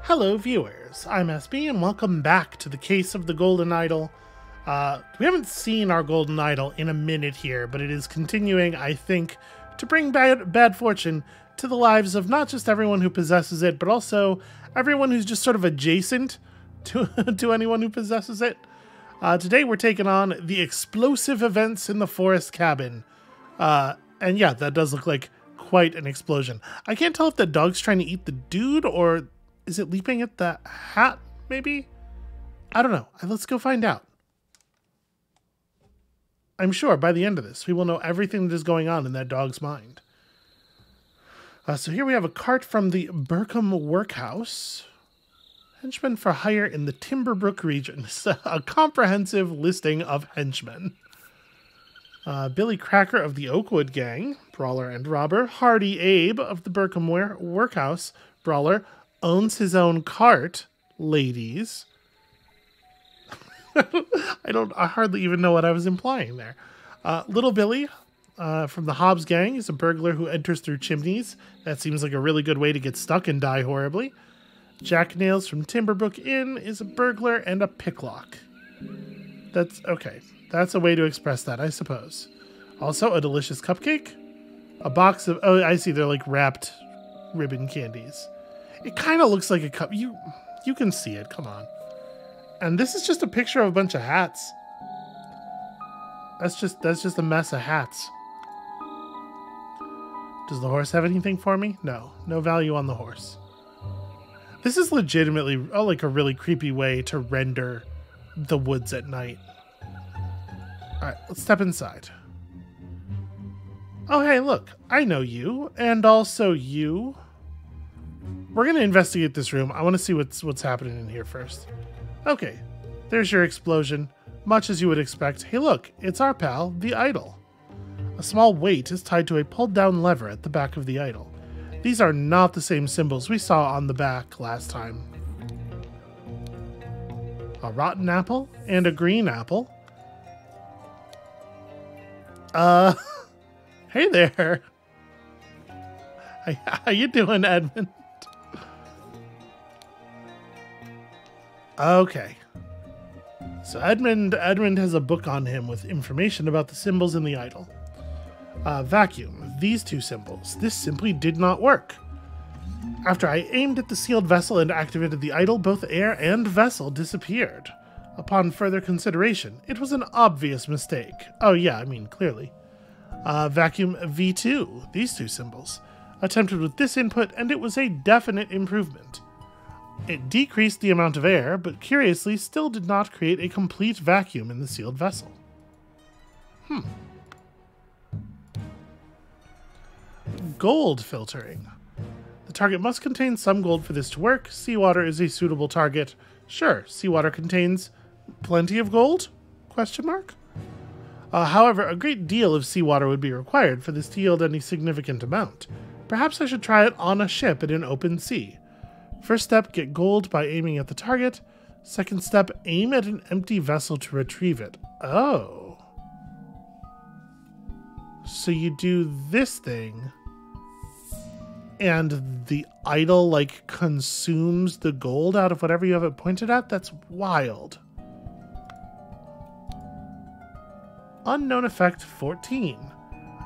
Hello viewers, I'm SB and welcome back to the case of the Golden Idol. We haven't seen our Golden Idol in a minute here, but it is continuing, I think, to bring bad fortune to the lives of not just everyone who possesses it, but also everyone who's just sort of adjacent to, to anyone who possesses it. Today we're taking on the explosive events in the forest cabin. And yeah, that does look like quite an explosion. I can't tell if the dog's trying to eat the dude or is it leaping at the hat, maybe? I don't know. Let's go find out. I'm sure by the end of this, we will know everything that is going on in that dog's mind. So here we have a cart from the Burkham Workhouse. Henchmen for hire in the Timberbrook region. A comprehensive listing of henchmen. Billy Cracker of the Oakwood Gang, brawler and robber. Hardy Abe of the Burkham Workhouse, brawler, owns his own cart, ladies. I hardly even know what I was implying there. Little Billy from the Hobbs Gang is a burglar who enters through chimneys. That seems like a really good way to get stuck and die horribly. Jack Nails from Timberbrook Inn is a burglar and a picklock. That's okay. That's a way to express that, I suppose. Also, a delicious cupcake. A box of... Oh, I see. They're like wrapped ribbon candies. It kind of looks like a cup. You can see it. Come on. And this is just a picture of a bunch of hats. That's just a mess of hats. Does the horse have anything for me? No. No value on the horse. This is legitimately like a really creepy way to render the woods at night. Alright, let's step inside. Oh, hey, look. I know you. And also you. We're going to investigate this room. I want to see what's happening in here first. Okay, there's your explosion. Much as you would expect. Hey, look. It's our pal, the idol. A small weight is tied to a pulled-down lever at the back of the idol. These are not the same symbols we saw on the back last time. A rotten apple and a green apple. Hey there. How you doing, Edmund? Okay. So Edmund has a book on him with information about the symbols in the idol. Vacuum. These two symbols. This simply did not work. After I aimed at the sealed vessel and activated the idol, both air and vessel disappeared. Upon further consideration, it was an obvious mistake. Oh yeah, I mean, clearly. Vacuum V2. These two symbols. Attempted with this input, and it was a definite improvement. It decreased the amount of air, but curiously still did not create a complete vacuum in the sealed vessel. Gold filtering. The target must contain some gold for this to work. Seawater is a suitable target. Sure, seawater contains plenty of gold? Question mark? However, a great deal of seawater would be required for this to yield any significant amount. Perhaps I should try it on a ship in an open sea. First step, get gold by aiming at the target. Second step, aim at an empty vessel to retrieve it. Oh. So you do this thing, and the idol, like, consumes the gold out of whatever you have it pointed at? That's wild. Unknown effect 14.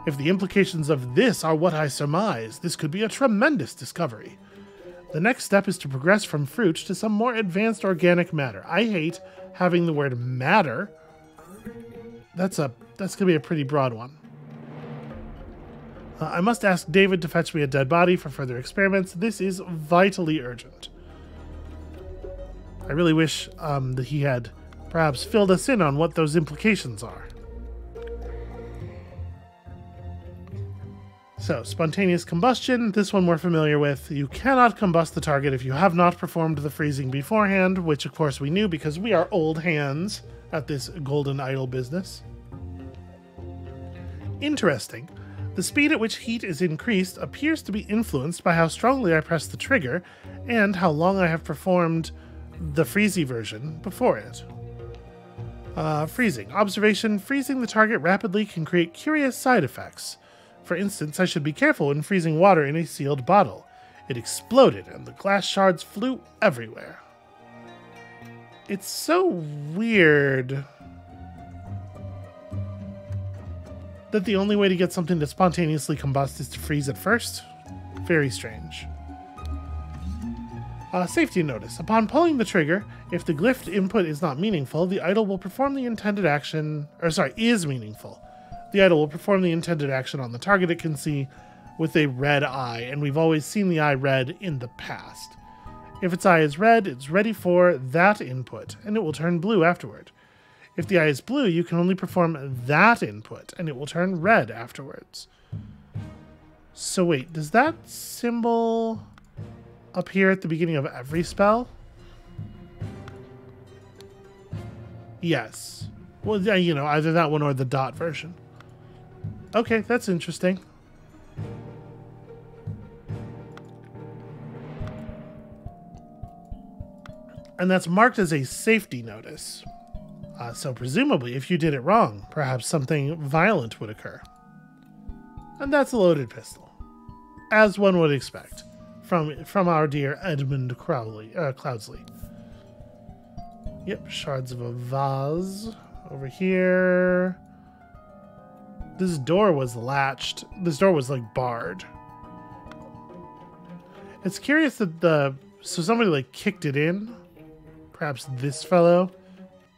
If the implications of this are what I surmise, this could be a tremendous discovery. The next step is to progress from fruit to some more advanced organic matter. I hate having the word matter. That's going to be a pretty broad one. I must ask David to fetch me a dead body for further experiments. This is vitally urgent. I really wish that he had perhaps filled us in on what those implications are. So, spontaneous combustion, this one we're familiar with. You cannot combust the target if you have not performed the freezing beforehand, which of course we knew because we are old hands at this golden idol business. Interesting. The speed at which heat is increased appears to be influenced by how strongly I press the trigger and how long I have performed the freezy version before it. Freezing. Observation. Freezing the target rapidly can create curious side effects. For instance, I should be careful when freezing water in a sealed bottle. It exploded, and the glass shards flew everywhere. It's so weird that the only way to get something to spontaneously combust is to freeze it first. Very strange. Safety notice. Upon pulling the trigger, if the glyph input is not meaningful, the idol will perform the intended action... is meaningful. The idol will perform the intended action on the target it can see with a red eye, and we've always seen the eye red in the past. If its eye is red, it's ready for that input, and it will turn blue afterward. If the eye is blue, you can only perform that input, and it will turn red afterwards. So wait, does that symbol appear at the beginning of every spell? Yes. Well, you know, either that one or the dot version. Okay, that's interesting. And that's marked as a safety notice. So presumably, if you did it wrong, perhaps something violent would occur. And that's a loaded pistol, as one would expect from our dear Edmund Cloudsley. Yep, shards of a vase over here. This door was latched. This door was like barred. It's curious that so somebody like kicked it in. Perhaps this fellow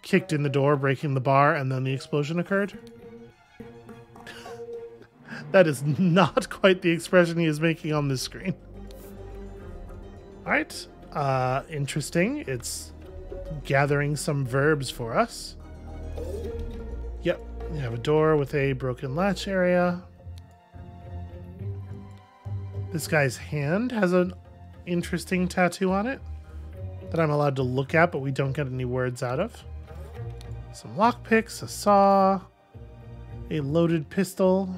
kicked in the door, breaking the bar, and then the explosion occurred. That is not quite the expression he is making on this screen. Alright, interesting. It's gathering some verbs for us. Yep, we have a door with a broken latch area. This guy's hand has an interesting tattoo on it that I'm allowed to look at, but we don't get any words out of. Some lockpicks, a saw, a loaded pistol.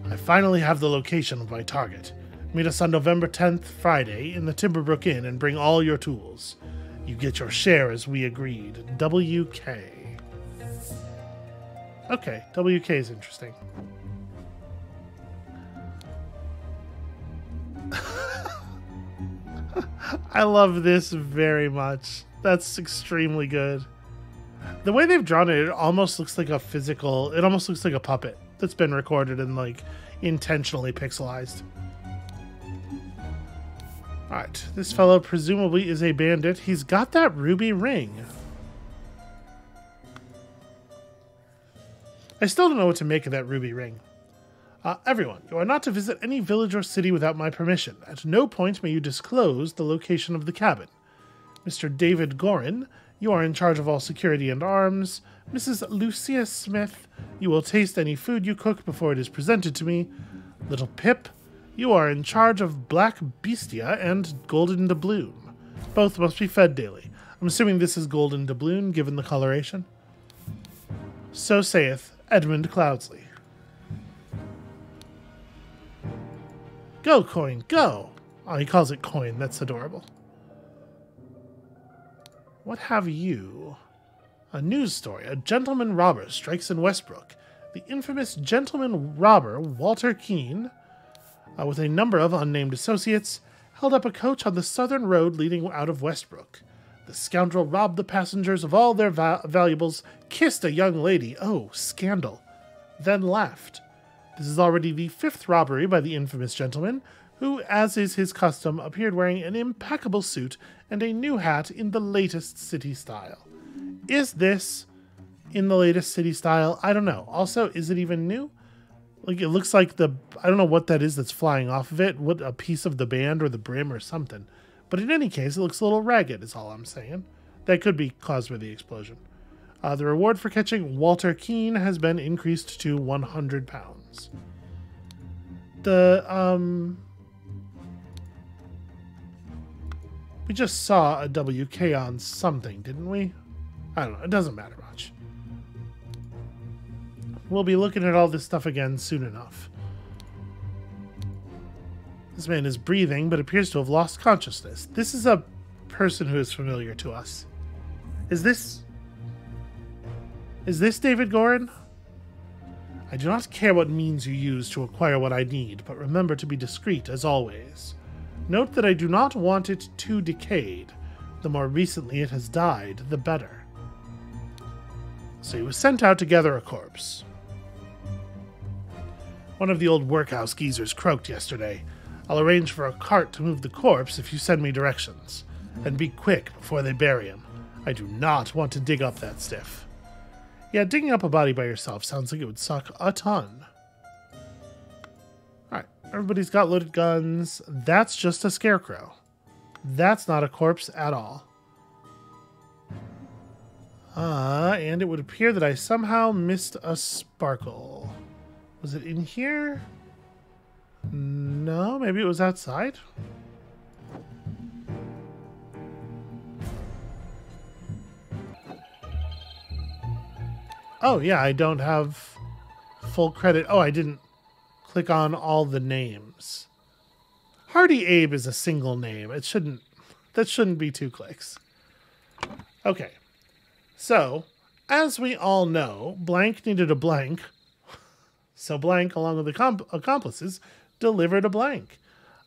I finally have the location of my target. Meet us on November 10th, Friday, in the Timberbrook Inn and bring all your tools. You get your share as we agreed. WK. Okay, WK is interesting. I love this very much. That's extremely good. The way they've drawn it, it almost looks like a physical... It almost looks like a puppet that's been recorded and, like, intentionally pixelized. Alright, this fellow presumably is a bandit. He's got that ruby ring. I still don't know what to make of that ruby ring. Everyone, you are not to visit any village or city without my permission. At no point may you disclose the location of the cabin. Mr. David Gorin, you are in charge of all security and arms. Mrs. Lucia Smith, you will taste any food you cook before it is presented to me. Little Pip, you are in charge of Black Bestia and Golden Doubloon. Both must be fed daily. I'm assuming this is Golden Doubloon, given the coloration. So saith Edmund Cloudsley. Go, coin, go! Oh, he calls it coin. That's adorable. What have you? A news story. A gentleman robber strikes in Westbrook. The infamous gentleman robber, Walter Keene, with a number of unnamed associates, held up a coach on the southern road leading out of Westbrook. The scoundrel robbed the passengers of all their valuables, kissed a young lady, oh, scandal, then left. This is already the 5th robbery by the infamous gentleman, who, as is his custom, appeared wearing an impeccable suit and a new hat in the latest city style. Is this in the latest city style? I don't know. Also, is it even new? Like, it looks like I don't know what that is that's flying off of it, what a piece of the band or the brim or something. But in any case, it looks a little ragged, is all I'm saying. That could be caused by the explosion. The reward for catching Walter Keene has been increased to £100. We just saw a WK on something, didn't we? I don't know. It doesn't matter much. We'll be looking at all this stuff again soon enough. This man is breathing, but appears to have lost consciousness. This is a person who is familiar to us. Is this David Gorin? I do not care what means you use to acquire what I need, but remember to be discreet as always. Note that I do not want it too decayed. The more recently it has died, the better. So he was sent out to gather a corpse. One of the old workhouse geezers croaked yesterday. I'll arrange for a cart to move the corpse if you send me directions. And be quick before they bury him. I do not want to dig up that stiff. Yeah, digging up a body by yourself sounds like it would suck a ton. Alright, everybody's got loaded guns. That's just a scarecrow. That's not a corpse at all. And it would appear that I somehow missed a sparkle. Was it in here? No, maybe it was outside. Oh, yeah, I don't have full credit. Oh, I didn't click on all the names. Hardy Abe is a single name. That shouldn't be 2 clicks. Okay. So, as we all know, blank needed a blank. So blank, along with the accomplices, delivered a blank.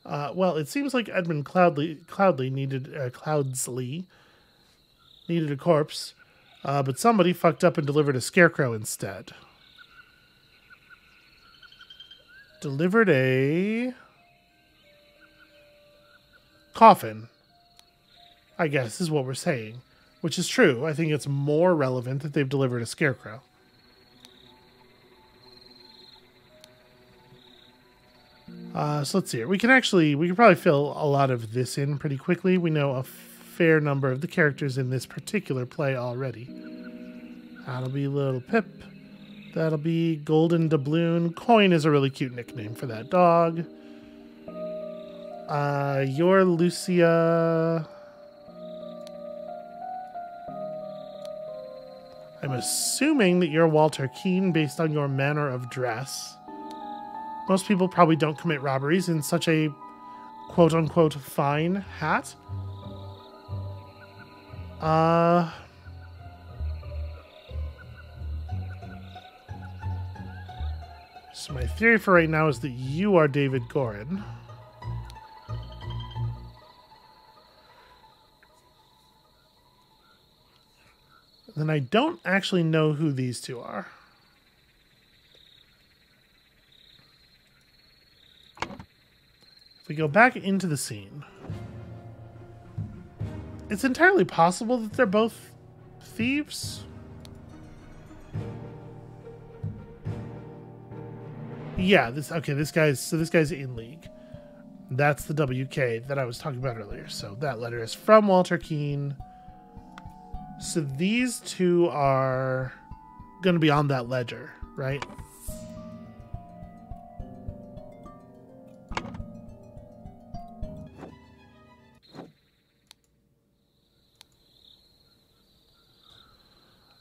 Well, it seems like Edmund Cloudsley needed a corpse. But somebody fucked up and delivered a scarecrow instead. Delivered a coffin, I guess, is what we're saying. Which is true. I think it's more relevant that they've delivered a scarecrow. So let's see here. We can probably fill a lot of this in pretty quickly. We know a fair number of the characters in this particular play already. That'll be Little Pip. That'll be Golden Doubloon. Coin is a really cute nickname for that dog. You're Lucia. I'm assuming that you're Walter Keene based on your manner of dress. Most people probably don't commit robberies in such a quote-unquote fine hat. So my theory for right now is that you are David Gorin. Then I don't actually know who these two are. If we go back into the scene, it's entirely possible that they're both thieves. Yeah, this guy's in league. That's the WK that I was talking about earlier. So that letter is from Walter Keene. So these two are going to be on that ledger, right?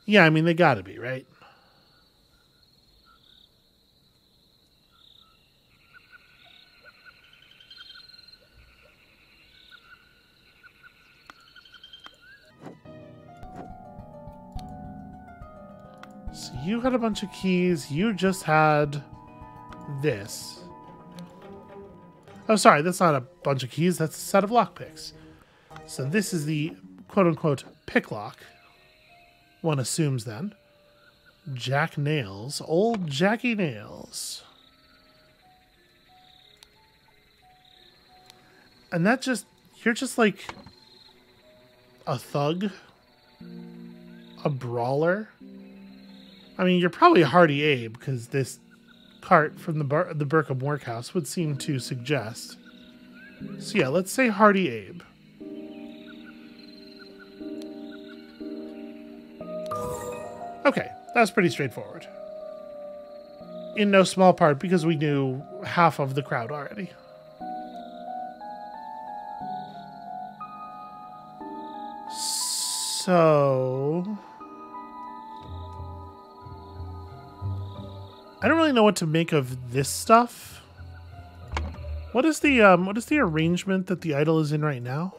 Yeah, I mean, they got to be, right? So you had a bunch of keys. You just had this. Oh, sorry, that's not a bunch of keys. That's a set of lockpicks. So this is the quote-unquote pick lock. One assumes then. Jack Nails. Old Jackie Nails. And that just... You're just like... a thug? A brawler? I mean, you're probably Hardy Abe, because this cart from the Burkham Workhouse would seem to suggest. So yeah, let's say Hardy Abe. Okay, that's pretty straightforward. In no small part because we knew half of the crowd already. So... I don't really know what to make of this stuff. What is the arrangement that the idol is in right now?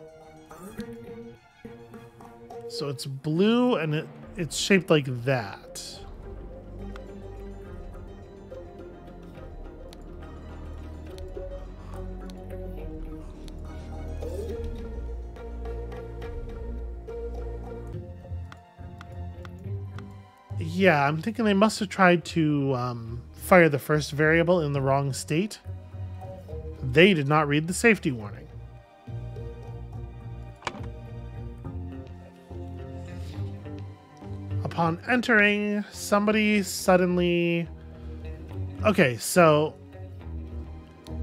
So it's blue and it's shaped like that. Yeah, I'm thinking they must have tried to fire the first variable in the wrong state. They did not read the safety warning. Upon entering, somebody suddenly... Okay, so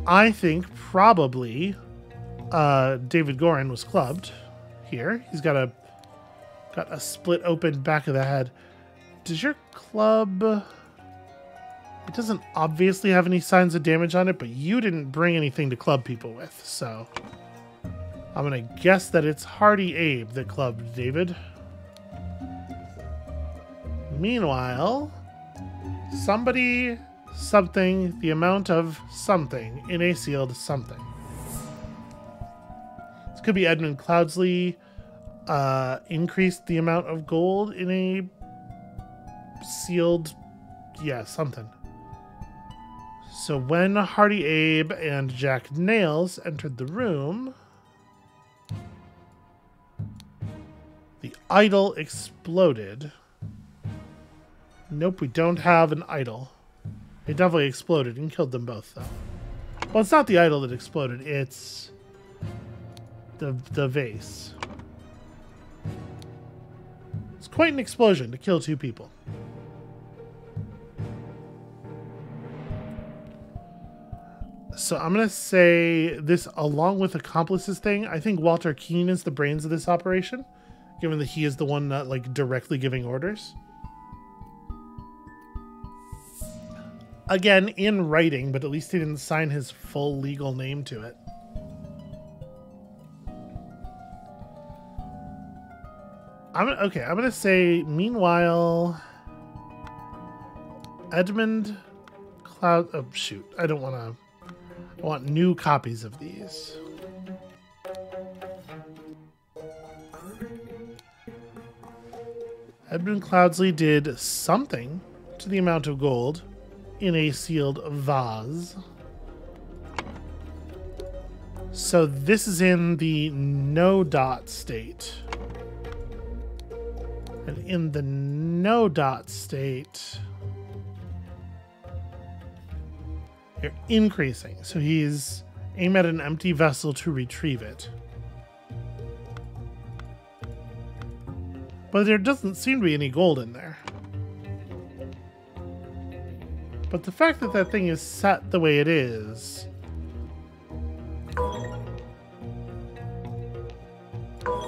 I think probably David Gorin was clubbed here. He's got a split open back of the head. Does your club... It doesn't obviously have any signs of damage on it, but you didn't bring anything to club people with, so I'm going to guess that it's Hardy Abe that clubbed David. Meanwhile, somebody, something, the amount of something in a sealed something. This could be Edmund Cloudsley increased the amount of gold in a sealed, yeah, something. So when Hardy Abe and Jack Nails entered the room, the idol exploded. Nope, we don't have an idol. It definitely exploded and killed them both, though. Well, it's not the idol that exploded, it's the vase. It's quite an explosion to kill two people. So I'm going to say this, along with accomplices thing, I think Walter Keene is the brains of this operation, given that he is the one not like directly giving orders. Again, in writing, but at least he didn't sign his full legal name to it. I'm going to say, meanwhile, Edmund Cloud... Oh, shoot. I don't want to... I want new copies of these. Edmund Cloudsley did something to the amount of gold in a sealed vase. So this is in the no dot state. And in the no dot state... They're increasing, so he's aim at an empty vessel to retrieve it. But there doesn't seem to be any gold in there. But the fact that that thing is set the way it is...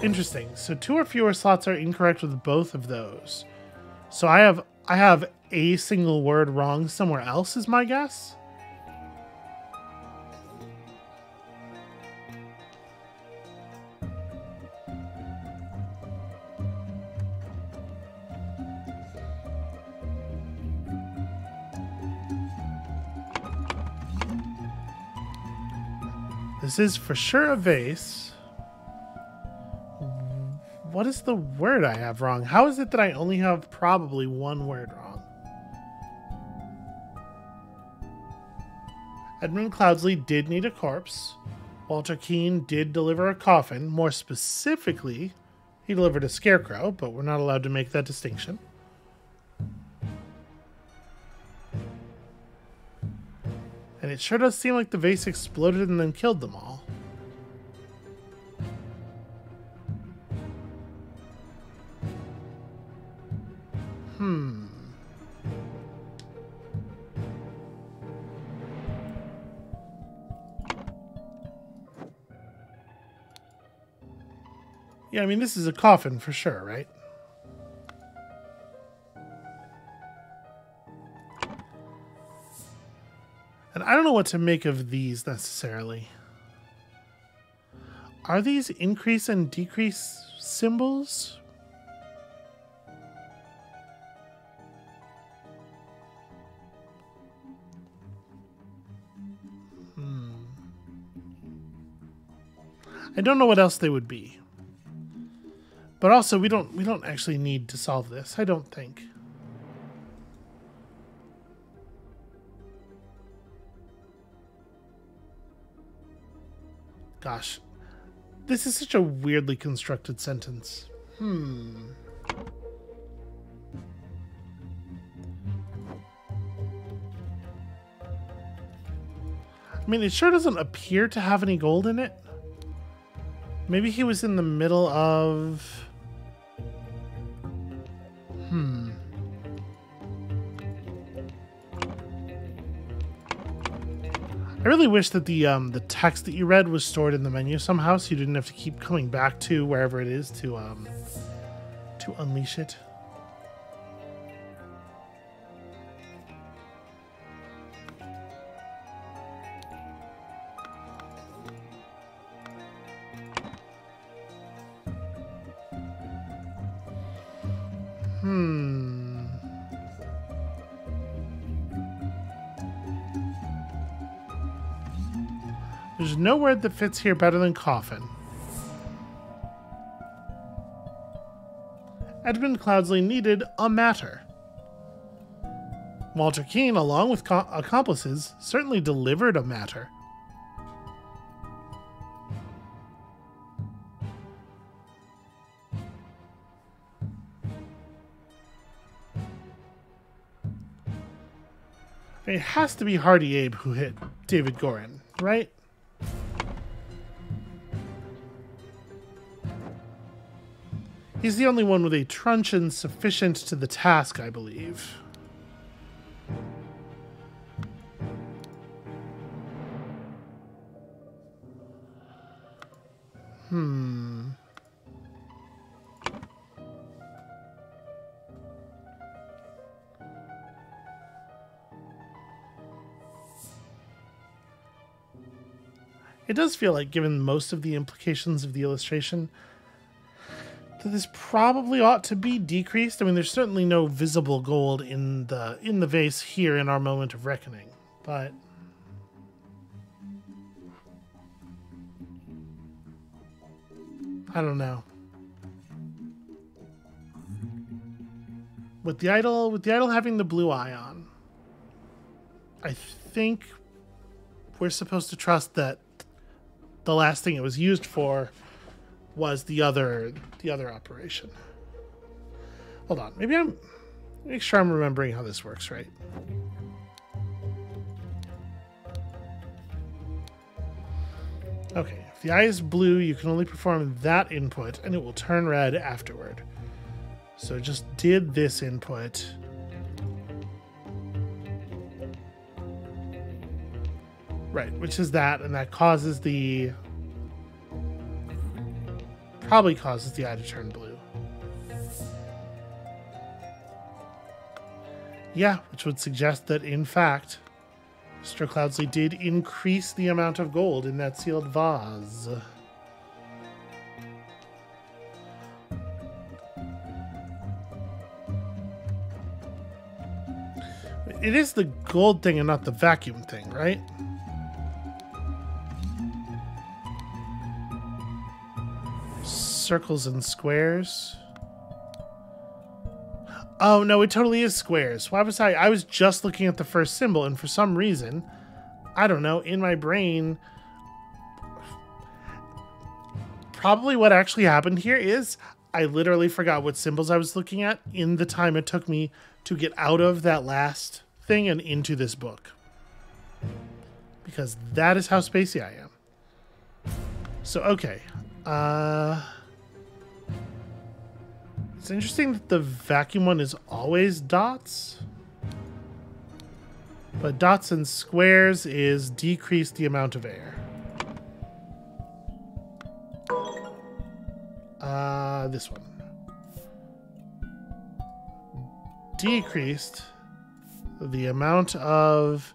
Interesting. So 2 or fewer slots are incorrect with both of those. So I have a single word wrong somewhere else is my guess. This is for sure a vase. What is the word I have wrong? How is it that I only have probably one word wrong? Edmund Cloudsley did need a corpse. Walter Keene did deliver a coffin. More specifically, he delivered a scarecrow, but we're not allowed to make that distinction. And it sure does seem like the vase exploded and then killed them all. Yeah, I mean, this is a coffin for sure, right? And I don't know what to make of these necessarily. Are these increase and decrease symbols? I don't know what else they would be. But also we don't actually need to solve this, I don't think. Gosh, this is such a weirdly constructed sentence. I mean, it sure doesn't appear to have any gold in it. Maybe he was in the middle of... I really wish that the text that you read was stored in the menu somehow, so you didn't have to keep coming back to wherever it is to unleash it. There's no word that fits here better than coffin. Edmund Cloudsley needed a matter. Walter Keane, along with accomplices, certainly delivered a matter. It has to be Hardy Abe who hit David Gorin, right? He's the only one with a truncheon sufficient to the task, I believe. It does feel like, given most of the implications of the illustration, that this probably ought to be decreased. I mean, there's certainly no visible gold in the vase here in our moment of reckoning, but I don't know. With the idol having the blue eye on, I think we're supposed to trust that the last thing it was used for was the other operation. Hold on, make sure I'm remembering how this works right. Okay, if the eye is blue, you can only perform that input, and it will turn red afterward. So just did this input. Right, which is that, and that causes probably causes the eye to turn blue. Yeah, which would suggest that, in fact, Mr. Cloudsley did increase the amount of gold in that sealed vase. It is the gold thing and not the vacuum thing, right? Circles and squares. Oh, no, it totally is squares. Why was I was just looking at the first symbol, and for some reason, I don't know, in my brain, probably what actually happened here is I literally forgot what symbols I was looking at in the time it took me to get out of that last thing and into this book. Because that is how spacey I am. So, okay. It's interesting that the vacuum one is always dots. But dots and squares is decrease the amount of air. This one. Decreased the amount of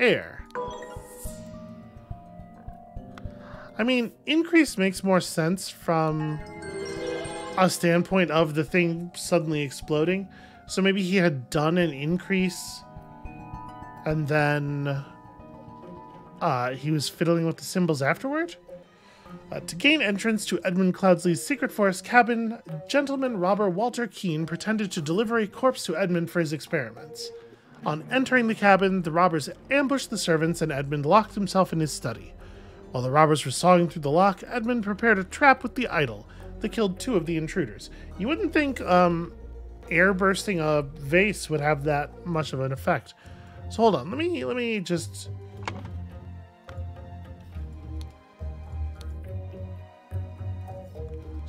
air. I mean, increase makes more sense from a standpoint of the thing suddenly exploding. So maybe he had done an increase and then he was fiddling with the symbols afterward. To gain entrance to Edmund Cloudsley's secret forest cabin, gentleman robber Walter Keane pretended to deliver a corpse to Edmund for his experiments. On entering the cabin, the robbers ambushed the servants and Edmund locked himself in his study. While the robbers were sawing through the lock, Edmund prepared a trap with the idol that killed 2 of the intruders. You wouldn't think air bursting a vase would have that much of an effect. So hold on, let me just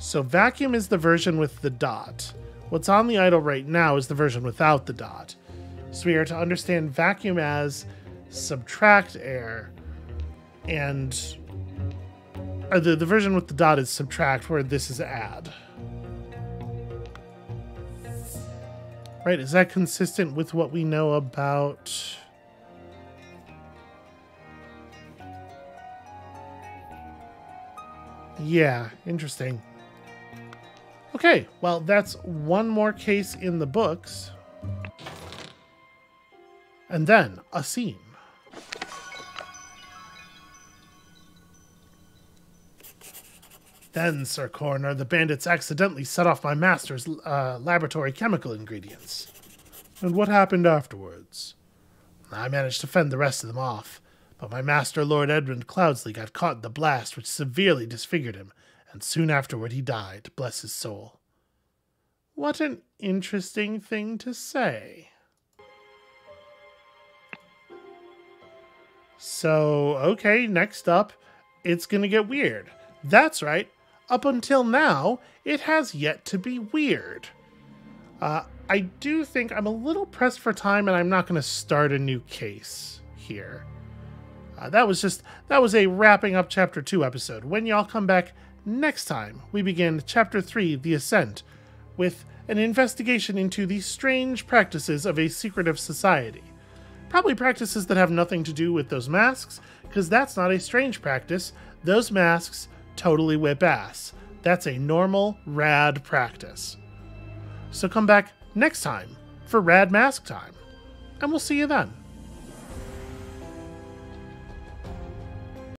So vacuum is the version with the dot. What's on the idol right now is the version without the dot. So we are to understand vacuum as subtract air, and the version with the dot is subtract, where this is add. Right, is that consistent with what we know about... Yeah, interesting. Okay, well, that's one more case in the books. And then, a scene. Then, Sir Coroner, the bandits accidentally set off my master's laboratory chemical ingredients. And what happened afterwards? I managed to fend the rest of them off, but my master, Lord Edmund Cloudsley, got caught in the blast, which severely disfigured him, and soon afterward he died, bless his soul. What an interesting thing to say. So, okay, next up, it's gonna get weird. That's right. Up until now, it has yet to be weird. I do think I'm a little pressed for time, and I'm not going to start a new case here. That was a wrapping up Chapter 2 episode. When y'all come back next time, we begin Chapter 3, The Ascent, with an investigation into the strange practices of a secretive society. Probably practices that have nothing to do with those masks, because that's not a strange practice. Those masks totally whip ass. That's a normal, rad practice. So come back next time for Rad Mask Time, and we'll see you then.